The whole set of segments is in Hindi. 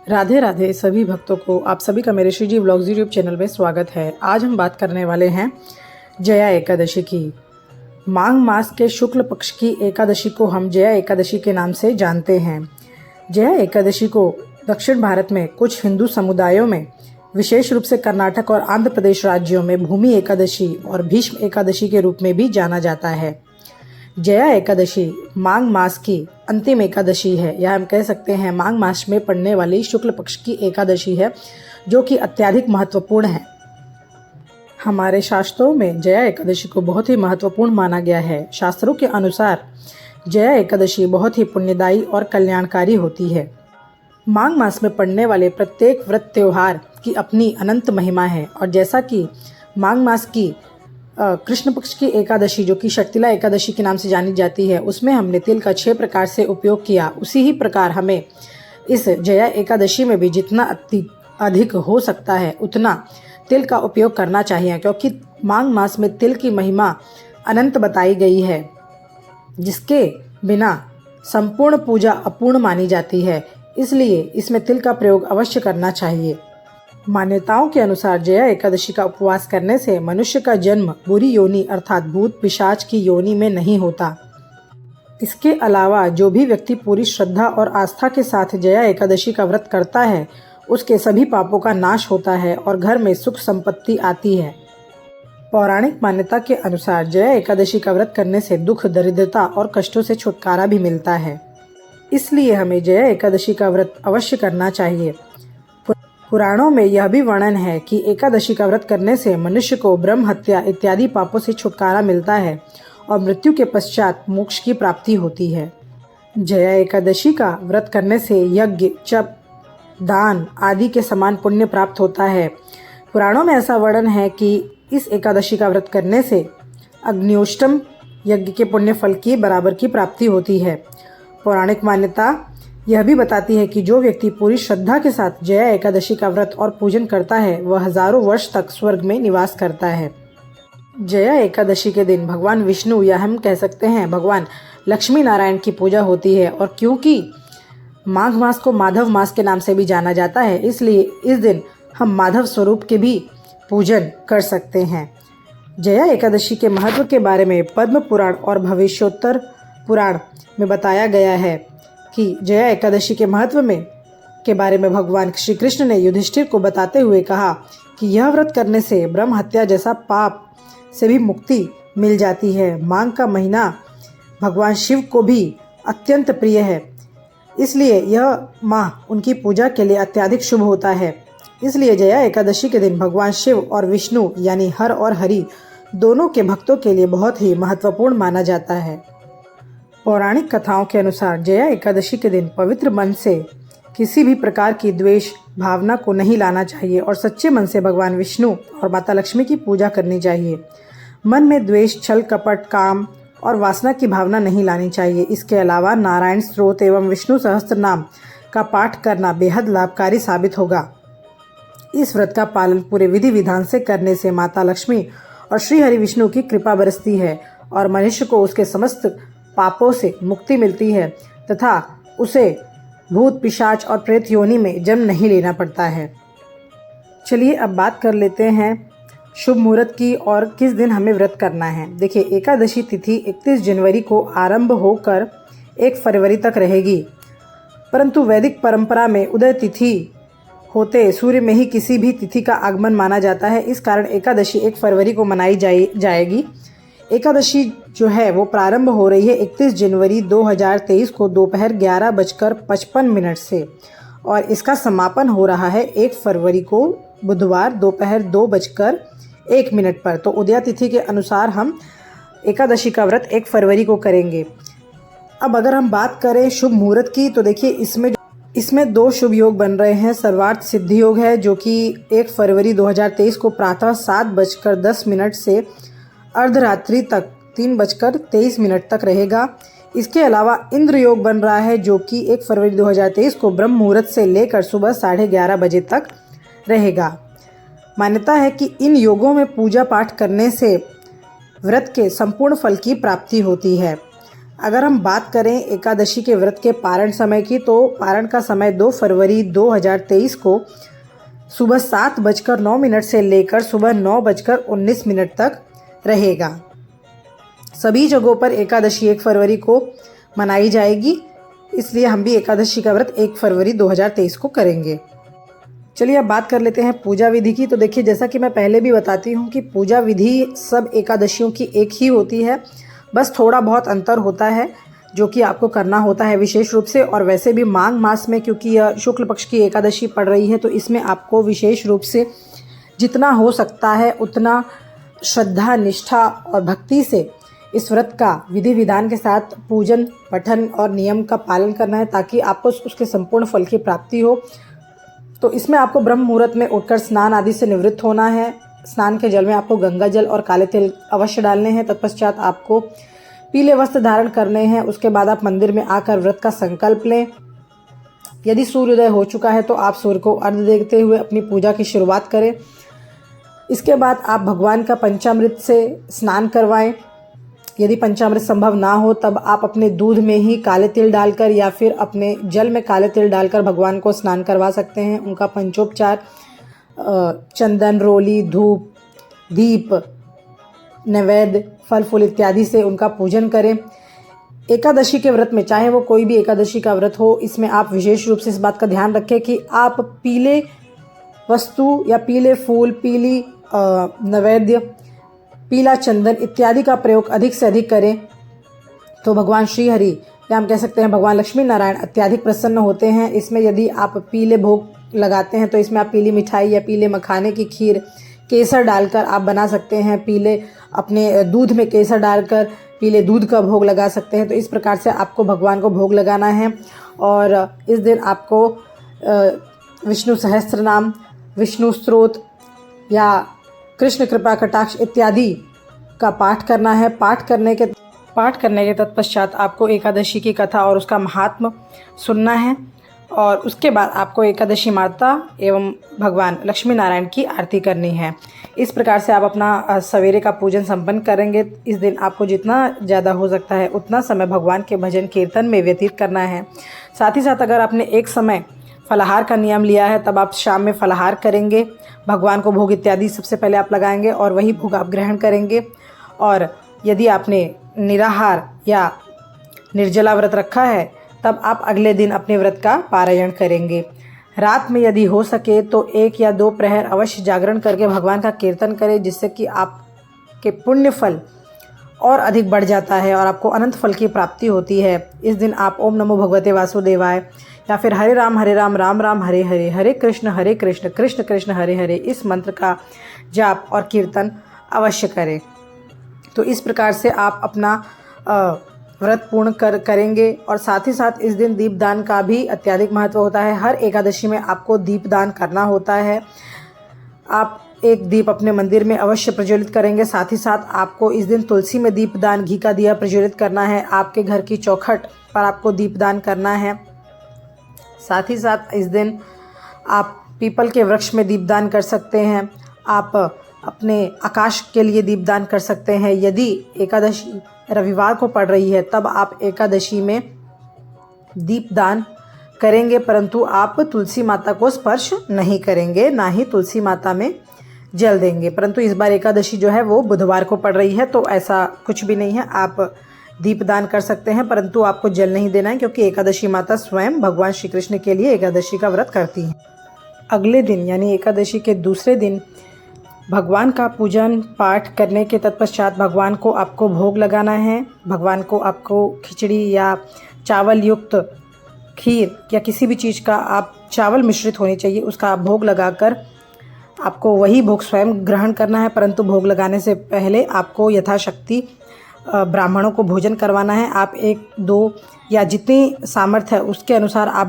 राधे राधे सभी भक्तों को आप सभी का मेरे श्रीजी व्लॉग्स यूट्यूब चैनल में स्वागत है। आज हम बात करने वाले हैं जया एकादशी की। माघ मास के शुक्ल पक्ष की एकादशी को हम जया एकादशी के नाम से जानते हैं। जया एकादशी को दक्षिण भारत में कुछ हिंदू समुदायों में, विशेष रूप से कर्नाटक और आंध्र प्रदेश राज्यों में भूमि एकादशी और भीष्म एकादशी के रूप में भी जाना जाता है। जया एकादशी माघ मास की अंतिम एकादशी है, या हम कह सकते हैं माघ मास में पड़ने वाली शुक्ल पक्ष की एकादशी है, जो कि अत्यधिक महत्वपूर्ण है। हमारे शास्त्रों में जया एकादशी को बहुत ही महत्वपूर्ण माना गया है। शास्त्रों के अनुसार जया एकादशी बहुत ही पुण्यदायी और कल्याणकारी होती है। माघ मास में पड़ने वाले प्रत्येक व्रत त्योहार की अपनी अनंत महिमा है, और जैसा कि माघ मास की कृष्ण पक्ष की एकादशी, जो कि शक्तिला एकादशी के नाम से जानी जाती है, उसमें हमने तिल का 6 प्रकार से उपयोग किया, उसी ही प्रकार हमें इस जया एकादशी में भी जितना अधिक हो सकता है उतना तिल का उपयोग करना चाहिए, क्योंकि माघ मास में तिल की महिमा अनंत बताई गई है, जिसके बिना संपूर्ण पूजा अपूर्ण मानी जाती है। इसलिए इसमें तिल का प्रयोग अवश्य करना चाहिए। मान्यताओं के अनुसार जया एकादशी का उपवास करने से मनुष्य का जन्म बुरी योनि अर्थात भूत पिशाच की योनि में नहीं होता। इसके अलावा जो भी व्यक्ति पूरी श्रद्धा और आस्था के साथ जया एकादशी का व्रत करता है, उसके सभी पापों का नाश होता है और घर में सुख संपत्ति आती है। पौराणिक मान्यता के अनुसार जया एकादशी का व्रत करने से दुख, दरिद्रता और कष्टों से छुटकारा भी मिलता है। इसलिए हमें जया एकादशी का व्रत अवश्य करना चाहिए। पुराणों में यह भी वर्णन है कि एकादशी का व्रत करने से मनुष्य को ब्रह्म हत्या इत्यादि पापों से छुटकारा मिलता है और मृत्यु के पश्चात मोक्ष की प्राप्ति होती है। जया एकादशी का व्रत करने से यज्ञ, जप, दान आदि के समान पुण्य प्राप्त होता है। पुराणों में ऐसा वर्णन है कि इस एकादशी का व्रत करने से अग्न्योष्टम यज्ञ के पुण्य फल की बराबर की प्राप्ति होती है। पौराणिक मान्यता यह भी बताती है कि जो व्यक्ति पूरी श्रद्धा के साथ जया एकादशी का व्रत और पूजन करता है, वह हजारों वर्ष तक स्वर्ग में निवास करता है। जया एकादशी के दिन भगवान विष्णु, या हम कह सकते हैं भगवान लक्ष्मी नारायण की पूजा होती है, और क्योंकि माघ मास को माधव मास के नाम से भी जाना जाता है, इसलिए इस दिन हम माधव स्वरूप के भी पूजन कर सकते हैं। जया एकादशी के महत्व के बारे में पद्म पुराण और भविष्योत्तर पुराण में बताया गया है कि जया एकादशी के महत्व के बारे में भगवान श्री कृष्ण ने युधिष्ठिर को बताते हुए कहा कि यह व्रत करने से ब्रह्म हत्या जैसा पाप से भी मुक्ति मिल जाती है। माघ का महीना भगवान शिव को भी अत्यंत प्रिय है, इसलिए यह माह उनकी पूजा के लिए अत्यधिक शुभ होता है। इसलिए जया एकादशी के दिन भगवान शिव और विष्णु यानी हर और हरि दोनों के भक्तों के लिए बहुत ही महत्वपूर्ण माना जाता है। पौराणिक कथाओं के अनुसार जया एकादशी के दिन पवित्र मन से किसी भी प्रकार की द्वेष भावना को नहीं लाना चाहिए और सच्चे मन से भगवान विष्णु और माता लक्ष्मी की पूजा करनी चाहिए। मन में द्वेष, छल, कपट, काम और वासना की भावना नहीं लानी चाहिए। इसके अलावा नारायण स्तोत्र एवं विष्णु सहस्त्र नाम का पाठ करना बेहद लाभकारी साबित होगा। इस व्रत का पालन पूरे विधि विधान से करने से माता लक्ष्मी और श्री हरि विष्णु की कृपा बरसती है और मनुष्य को उसके समस्त पापों से मुक्ति मिलती है तथा उसे भूत, पिशाच और प्रेत योनि में जन्म नहीं लेना पड़ता है। चलिए अब बात कर लेते हैं शुभ मुहूर्त की और किस दिन हमें व्रत करना है। देखिए, एकादशी तिथि 31 जनवरी को आरंभ होकर 1 फरवरी तक रहेगी, परंतु वैदिक परंपरा में उदय तिथि होते सूर्य में ही किसी भी तिथि का आगमन माना जाता है। इस कारण एकादशी 1 फरवरी को मनाई जाएगी। एकादशी जो है वो प्रारंभ हो रही है 31 जनवरी 2023 को दोपहर 11:55 से, और इसका समापन हो रहा है 1 फरवरी को बुधवार दोपहर 2:01 पर। तो उदया तिथि के अनुसार हम एकादशी का व्रत 1 फरवरी को करेंगे। अब अगर हम बात करें शुभ मुहूर्त की, तो देखिए इसमें 2 शुभ योग बन रहे हैं। सर्वार्थ सिद्धि योग है, जो कि 1 फरवरी 2023 को प्रातः 7:10 से अर्धरात्रि तक 3:23 तक रहेगा। इसके अलावा इंद्र योग बन रहा है, जो कि 1 फरवरी 2023 को ब्रह्म मुहूर्त से लेकर सुबह 11:30 बजे तक रहेगा। मान्यता है कि इन योगों में पूजा पाठ करने से व्रत के संपूर्ण फल की प्राप्ति होती है। अगर हम बात करें एकादशी के व्रत के पारण समय की, तो पारण का समय 2 फरवरी 2023 को सुबह 7:09 से लेकर सुबह 9:19 तक रहेगा। सभी जगहों पर एकादशी 1 फरवरी को मनाई जाएगी, इसलिए हम भी एकादशी का व्रत 1 फरवरी 2023 को करेंगे। चलिए अब बात कर लेते हैं पूजा विधि की। तो देखिए, जैसा कि मैं पहले भी बताती हूँ कि पूजा विधि सब एकादशियों की एक ही होती है, बस थोड़ा बहुत अंतर होता है जो कि आपको करना होता है विशेष रूप से। और वैसे भी माघ मास में, क्योंकि यह शुक्ल पक्ष की एकादशी पड़ रही है, तो इसमें आपको विशेष रूप से जितना हो सकता है उतना श्रद्धा, निष्ठा और भक्ति से इस व्रत का विधि विधान के साथ पूजन, पठन और नियम का पालन करना है, ताकि आपको उसके संपूर्ण फल की प्राप्ति हो। तो इसमें आपको ब्रह्म मुहूर्त में उठकर स्नान आदि से निवृत्त होना है। स्नान के जल में आपको गंगा जल और काले तिल अवश्य डालने हैं। तत्पश्चात आपको पीले वस्त्र धारण करने हैं। उसके बाद आप मंदिर में आकर व्रत का संकल्प लें। यदि सूर्योदय हो चुका है तो आप सूर्य को अर्घ्य देते हुए अपनी पूजा की शुरुआत करें। इसके बाद आप भगवान का पंचामृत से स्नान करवाएं। यदि पंचामृत संभव ना हो तब आप अपने दूध में ही काले तिल डालकर या फिर अपने जल में काले तिल डालकर भगवान को स्नान करवा सकते हैं। उनका पंचोपचार चंदन, रोली, धूप, दीप, नैवेद्य, फल फूल इत्यादि से उनका पूजन करें। एकादशी के व्रत में, चाहे वो कोई भी एकादशी का व्रत हो, इसमें आप विशेष रूप से इस बात का ध्यान रखें कि आप पीले वस्तु या पीले फूल, पीली नैवेद्य, पीला चंदन इत्यादि का प्रयोग अधिक से अधिक करें। तो भगवान श्री हरि या हम कह सकते हैं भगवान लक्ष्मी नारायण अत्यधिक प्रसन्न होते हैं। इसमें यदि आप पीले भोग लगाते हैं तो इसमें आप पीली मिठाई या पीले मखाने की खीर, केसर डालकर आप बना सकते हैं। पीले अपने दूध में केसर डालकर पीले दूध का भोग लगा सकते हैं। तो इस प्रकार से आपको भगवान को भोग लगाना है। और इस दिन आपको विष्णु सहस्त्र नाम, विष्णु स्तोत्र या कृष्ण कृपा कटाक्ष इत्यादि का पाठ करना है। पाठ करने के तत्पश्चात आपको एकादशी की कथा और उसका महात्म सुनना है। और उसके बाद आपको एकादशी माता एवं भगवान लक्ष्मी नारायण की आरती करनी है। इस प्रकार से आप अपना सवेरे का पूजन संपन्न करेंगे। इस दिन आपको जितना ज़्यादा हो सकता है उतना समय भगवान के भजन कीर्तन में व्यतीत करना है। साथ ही साथ अगर आपने एक समय फलाहार का नियम लिया है तब आप शाम में फलाहार करेंगे। भगवान को भोग इत्यादि सबसे पहले आप लगाएंगे और वही भोग आप ग्रहण करेंगे। और यदि आपने निराहार या निर्जला व्रत रखा है तब आप अगले दिन अपने व्रत का पारायण करेंगे। रात में यदि हो सके तो 1 या 2 प्रहर अवश्य जागरण करके भगवान का कीर्तन करें, जिससे कि आपके पुण्य फल और अधिक बढ़ जाता है और आपको अनंत फल की प्राप्ति होती है। इस दिन आप ओम नमो भगवते वासुदेवाय या फिर हरे राम राम राम हरे हरे, हरे कृष्ण कृष्ण कृष्ण हरे हरे, इस मंत्र का जाप और कीर्तन अवश्य करें। तो इस प्रकार से आप अपना व्रत पूर्ण करेंगे। और साथ ही साथ इस दिन दीपदान का भी अत्यधिक महत्व होता है। हर एकादशी में आपको दीपदान करना होता है। आप एक दीप अपने मंदिर में अवश्य प्रज्वलित करेंगे। साथ ही साथ आपको इस दिन तुलसी में दीपदान, घी का दिया प्रज्वलित करना है। आपके घर की चौखट पर आपको दीपदान करना है। साथ ही साथ इस दिन आप पीपल के वृक्ष में दीपदान कर सकते हैं। आप अपने आकाश के लिए दीपदान कर सकते हैं। यदि एकादशी रविवार को पड़ रही है तब आप एकादशी में दीपदान करेंगे, परंतु आप तुलसी माता को स्पर्श नहीं करेंगे, ना ही तुलसी माता में जल देंगे। परंतु इस बार एकादशी जो है वो बुधवार को पड़ रही है, तो ऐसा कुछ भी नहीं है, आप दीपदान कर सकते हैं, परंतु आपको जल नहीं देना है, क्योंकि एकादशी माता स्वयं भगवान श्री कृष्ण के लिए एकादशी का व्रत करती हैं। अगले दिन यानी एकादशी के दूसरे दिन भगवान का पूजन पाठ करने के तत्पश्चात भगवान को आपको भोग लगाना है। भगवान को आपको खिचड़ी या चावल युक्त खीर या किसी भी चीज़ का आप चावल मिश्रित होनी चाहिए उसका भोग लगाकर आपको वही भोग स्वयं ग्रहण करना है। परंतु भोग लगाने से पहले आपको यथाशक्ति ब्राह्मणों को भोजन करवाना है। आप 1-2 या जितनी सामर्थ्य है उसके अनुसार आप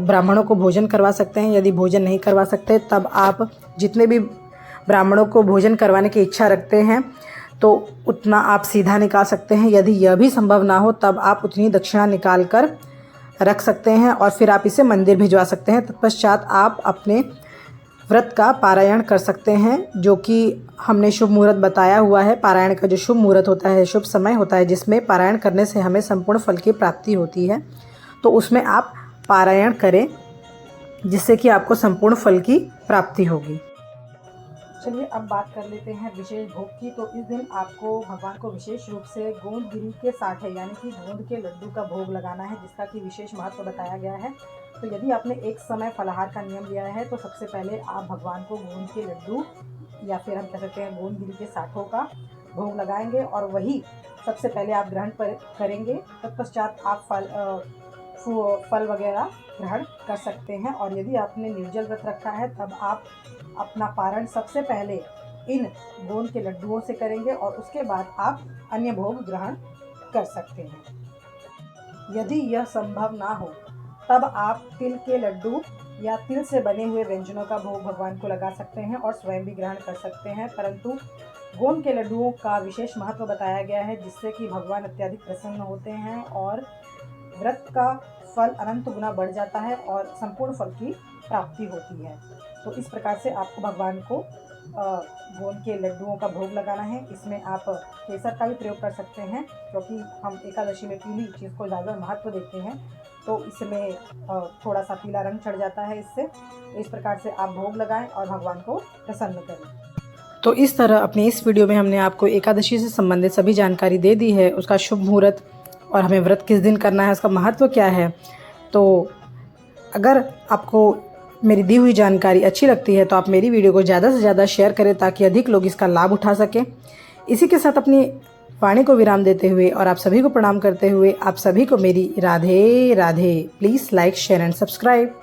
ब्राह्मणों को भोजन करवा सकते हैं। यदि भोजन नहीं करवा सकते तब आप जितने भी ब्राह्मणों को भोजन करवाने की इच्छा रखते हैं तो उतना आप सीधा निकाल सकते हैं। यदि यह भी संभव ना हो तब आप उतनी दक्षिणा निकाल कर रख सकते हैं और फिर आप इसे मंदिर भिजवा सकते हैं। तत्पश्चात आप अपने व्रत का पारायण कर सकते हैं, जो कि हमने शुभ मुहूर्त बताया हुआ है। पारायण का जो शुभ मुहूर्त होता है, शुभ समय होता है, जिसमें पारायण करने से हमें संपूर्ण फल की प्राप्ति होती है, तो उसमें आप पारायण करें, जिससे कि आपको संपूर्ण फल की प्राप्ति होगी। चलिए अब बात कर लेते हैं विशेष भोग की। तो इस दिन आपको भगवान को विशेष रूप से गोंद गिरी के साठे यानी कि गोंद के लड्डू का भोग लगाना है, जिसका कि विशेष महत्व बताया गया है। तो यदि आपने एक समय फलाहार का नियम लिया है, तो सबसे पहले आप भगवान को गोंद के लड्डू या फिर हम कह सकते हैं गोंद गिरी के साठों का भोग लगाएंगे और वही सबसे पहले आप ग्रहण करेंगे। तत्पश्चात आप फल वगैरह ग्रहण कर सकते हैं। और यदि आपने निर्जल व्रत रखा है, तब आप अपना पारण सबसे पहले इन गोंद के लड्डुओं से करेंगे और उसके बाद आप अन्य भोग ग्रहण कर सकते हैं। यदि यह संभव ना हो, तब आप तिल के लड्डू या तिल से बने हुए व्यंजनों का भोग भगवान को लगा सकते हैं और स्वयं भी ग्रहण कर सकते हैं। परंतु गोंद के लड्डुओं का विशेष महत्व बताया गया है, जिससे कि भगवान अत्यधिक प्रसन्न होते हैं और व्रत का फल अनंत गुना बढ़ जाता है और संपूर्ण फल की प्राप्ति होती है। तो इस प्रकार से आपको भगवान को गोंद के लड्डुओं का भोग लगाना है। इसमें आप केसर का भी प्रयोग कर सकते हैं, क्योंकि हम एकादशी में पीली चीज़ को ज़्यादा महत्व देते हैं, तो इसमें थोड़ा सा पीला रंग चढ़ जाता है इससे। तो इस प्रकार से आप भोग लगाएं और भगवान को प्रसन्न करें। तो इस तरह अपनी इस वीडियो में हमने आपको एकादशी से संबंधित सभी जानकारी दे दी है, उसका शुभ मुहूर्त और हमें व्रत किस दिन करना है, उसका महत्व क्या है। तो अगर आपको मेरी दी हुई जानकारी अच्छी लगती है, तो आप मेरी वीडियो को ज़्यादा से ज़्यादा शेयर करें, ताकि अधिक लोग इसका लाभ उठा सकें। इसी के साथ अपनी वाणी को विराम देते हुए और आप सभी को प्रणाम करते हुए आप सभी को मेरी Radhe Radhe. Please like, share and subscribe.